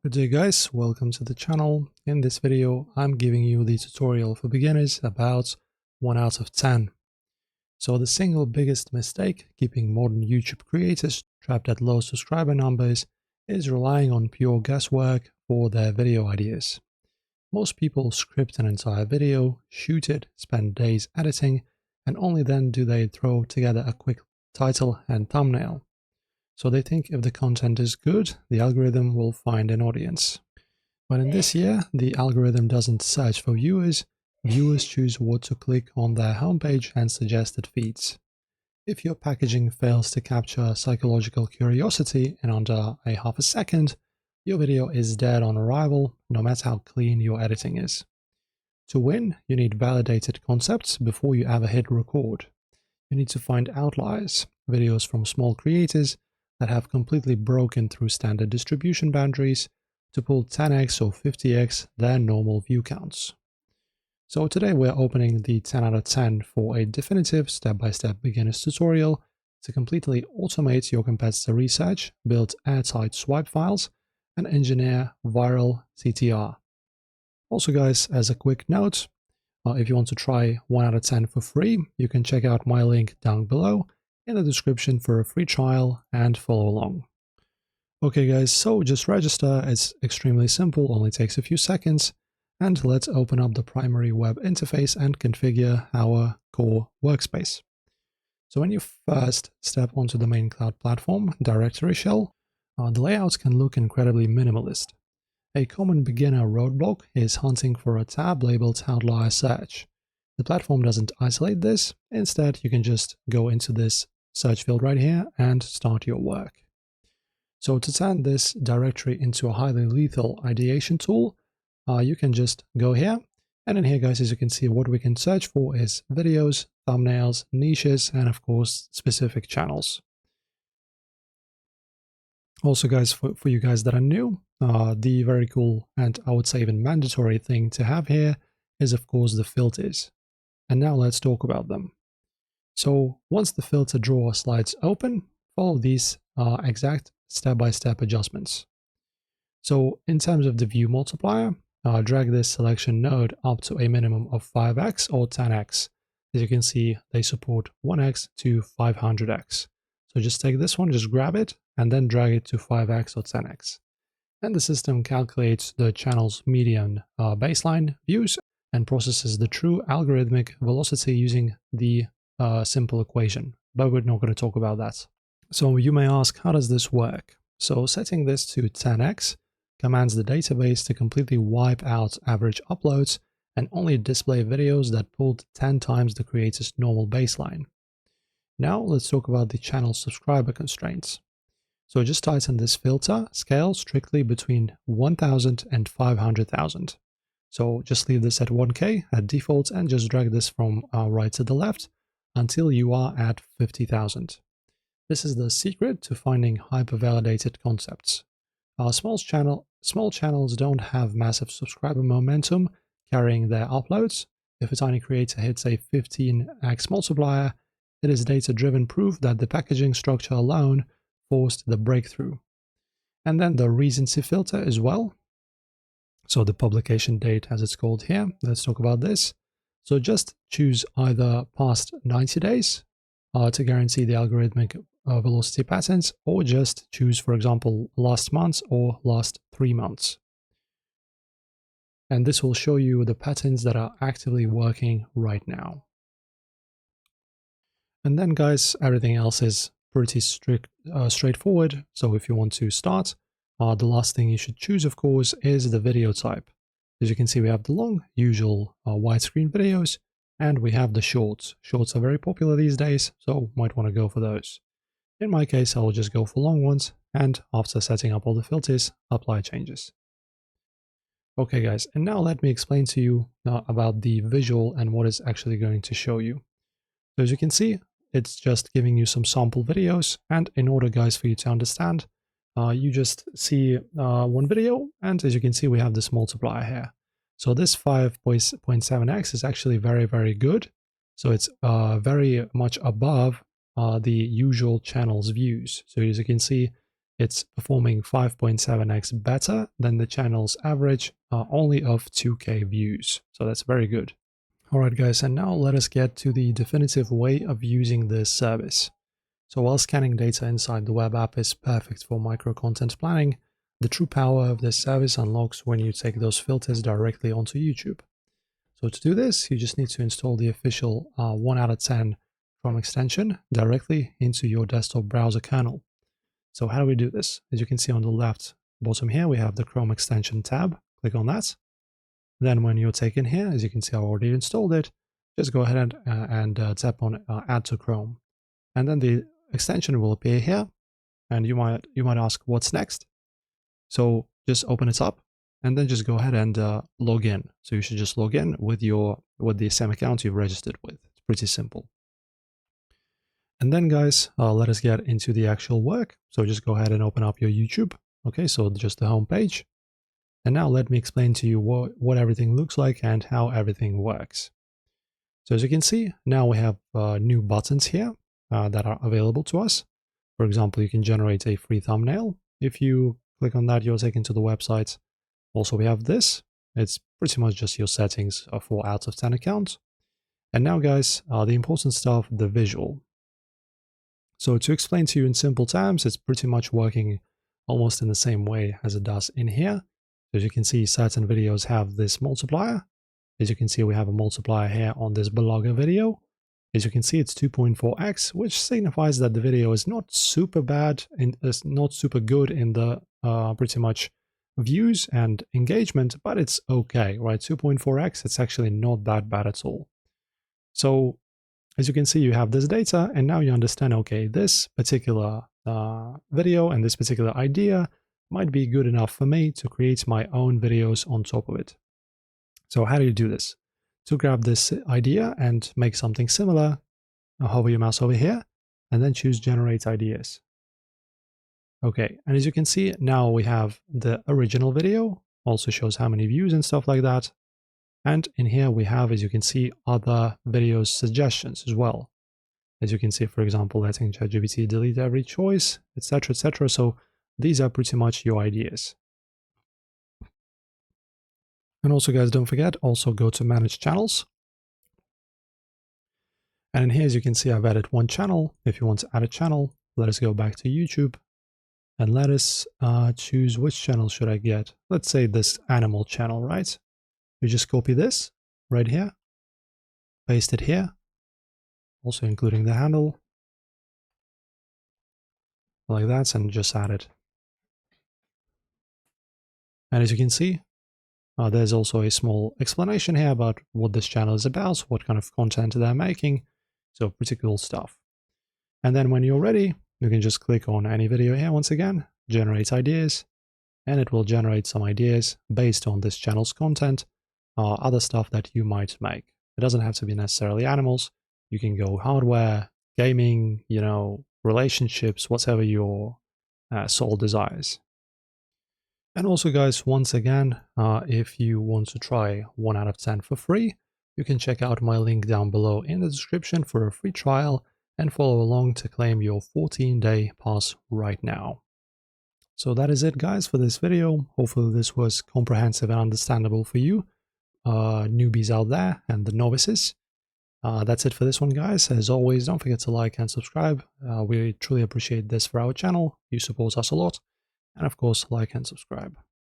Good day guys, welcome to the channel. In this video, I'm giving you the tutorial for beginners about 1 out of 10. So the single biggest mistake keeping modern YouTube creators trapped at low subscriber numbers is relying on pure guesswork for their video ideas. Most people script an entire video, shoot it, spend days editing, and only then do they throw together a quick title and thumbnail. So they think if the content is good, the algorithm will find an audience. But in this year, the algorithm doesn't search for viewers. Viewers choose what to click on their homepage and suggested feeds. If your packaging fails to capture psychological curiosity in under a half a second, your video is dead on arrival, no matter how clean your editing is. To win, you need validated concepts before you ever hit record. You need to find outliers, videos from small creators that have completely broken through standard distribution boundaries to pull 10x or 50x their normal view counts. So today we're opening the 10 out of 10 for a definitive step-by-step beginner's tutorial to completely automate your competitor research, build airtight swipe files, and engineer viral CTR. Also guys, as a quick note, if you want to try 1 out of 10 for free, you can check out my link down below in the description for a free trial and follow along. Okay guys, so just register. It's extremely simple, only takes a few seconds, and let's open up the primary web interface and configure our core workspace. So when you first step onto the main cloud platform directory shell, the layouts can look incredibly minimalist. A common beginner roadblock is hunting for a tab labeled Outlier Search. The platform doesn't isolate this. Instead, you can just go into this search field right here and start your work. So to turn this directory into a highly lethal ideation tool, you can just go here. And in here, guys, as you can see, what we can search for is videos, thumbnails, niches, and of course, specific channels. Also, guys, for you guys that are new, the very cool and I would say even mandatory thing to have here is, of course, the filters. And now let's talk about them. So once the filter drawer slides open, follow these exact step-by-step adjustments. So in terms of the view multiplier, drag this selection node up to a minimum of 5x or 10x. As you can see, they support 1x to 500x. So just take this one, just grab it, and then drag it to 5x or 10x. And the system calculates the channel's median baseline views and processes the true algorithmic velocity using the simple equation, but we're not going to talk about that. So you may ask, how does this work? So setting this to 10x commands the database to completely wipe out average uploads and only display videos that pulled 10 times the creator's normal baseline. Now let's talk about the channel subscriber constraints. So just tighten this filter scale strictly between 1000 and 500,000. So just leave this at 1K at default and just drag this from right to the left until you are at 50,000. This is the secret to finding hyper-validated concepts. Small channels don't have massive subscriber momentum carrying their uploads. If a tiny creator hits a 15x multiplier, it is data-driven proof that the packaging structure alone forced the breakthrough. And then the recency filter as well. So the publication date, as it's called here. Let's talk about this. So just choose either past 90 days to guarantee the algorithmic velocity patterns, or just choose, for example, last month or last 3 months. And this will show you the patterns that are actively working right now. And then, guys, everything else is pretty straightforward. So if you want to start, the last thing you should choose, of course, is the video type. As you can see, we have the long, usual widescreen videos, and we have the shorts. Shorts are very popular these days, so might want to go for those. In my case, I'll just go for long ones, and after setting up all the filters, apply changes. Okay, guys, and now let me explain to you about the visual and what it's actually going to show you. So as you can see, it's just giving you some sample videos, and in order, guys, for you to understand, you just see one video, and as you can see, we have this multiplier here. So this 5.7x is actually very, very good. So it's very much above the usual channel's views. So as you can see, it's performing 5.7x better than the channel's average only of 2K views. So that's very good. Alright guys, and now let us get to the definitive way of using this service. So while scanning data inside the web app is perfect for micro content planning, the true power of this service unlocks when you take those filters directly onto YouTube. So to do this, you just need to install the official 1 out of 10 Chrome extension directly into your desktop browser kernel. So how do we do this? As you can see on the left bottom here, we have the Chrome extension tab. Click on that. Then when you're taken here, as you can see, I already installed it. Just go ahead and tap on Add to Chrome. And then the extension will appear here. And you might ask, what's next? So just open it up and then just go ahead and log in. So you should just log in with the same account you've registered with. It's pretty simple. And then guys, let us get into the actual work. So just go ahead and open up your YouTube. Okay, so just the home page. And now let me explain to you what everything looks like and how everything works. So as you can see, now we have new buttons here that are available to us. For example, you can generate a free thumbnail. If you click on that, you're taken to the website. Also, we have this. It's pretty much just your settings for out of 10 account. And now guys, the important stuff, the visual. So to explain to you in simple terms, it's pretty much working almost in the same way as it does in here. As you can see, certain videos have this multiplier. As you can see, we have a multiplier here on this blogger video. As you can see, it's 2.4x, which signifies that the video is not super bad and is not super good in the pretty much views and engagement, but it's okay, right? 2.4x, it's actually not that bad at all. So as you can see, you have this data, and now you understand, okay, this particular video and this particular idea might be good enough for me to create my own videos on top of it. So how do you do this? To grab this idea and make something similar, hover your mouse over here, and then choose Generate Ideas. Okay, and as you can see, now we have the original video, also shows how many views and stuff like that. And in here we have, as you can see, other video suggestions as well. As you can see, for example, letting ChatGPT delete every choice, etc., etc. So these are pretty much your ideas. And also, guys, don't forget, also go to Manage Channels. And in here, as you can see, I've added one channel. If you want to add a channel, let us go back to YouTube. And let us choose which channel should I get. Let's say this animal channel, right? You just copy this right here, paste it here, also including the handle, like that, and just add it. And as you can see, there's also a small explanation here about what this channel is about, what kind of content they're making. So pretty cool stuff. And then when you're ready, you can just click on any video here once again, generate ideas, and it will generate some ideas based on this channel's content, other stuff that you might make. It doesn't have to be necessarily animals. You can go hardware, gaming, you know, relationships, whatever your soul desires. And also, guys, once again, if you want to try 1 out of 10 for free, you can check out my link down below in the description for a free trial and follow along to claim your 14-day pass right now. So that is it, guys, for this video. Hopefully this was comprehensive and understandable for you, newbies out there and the novices. That's it for this one, guys. As always, don't forget to like and subscribe. We truly appreciate this for our channel. You support us a lot. And of course, like and subscribe.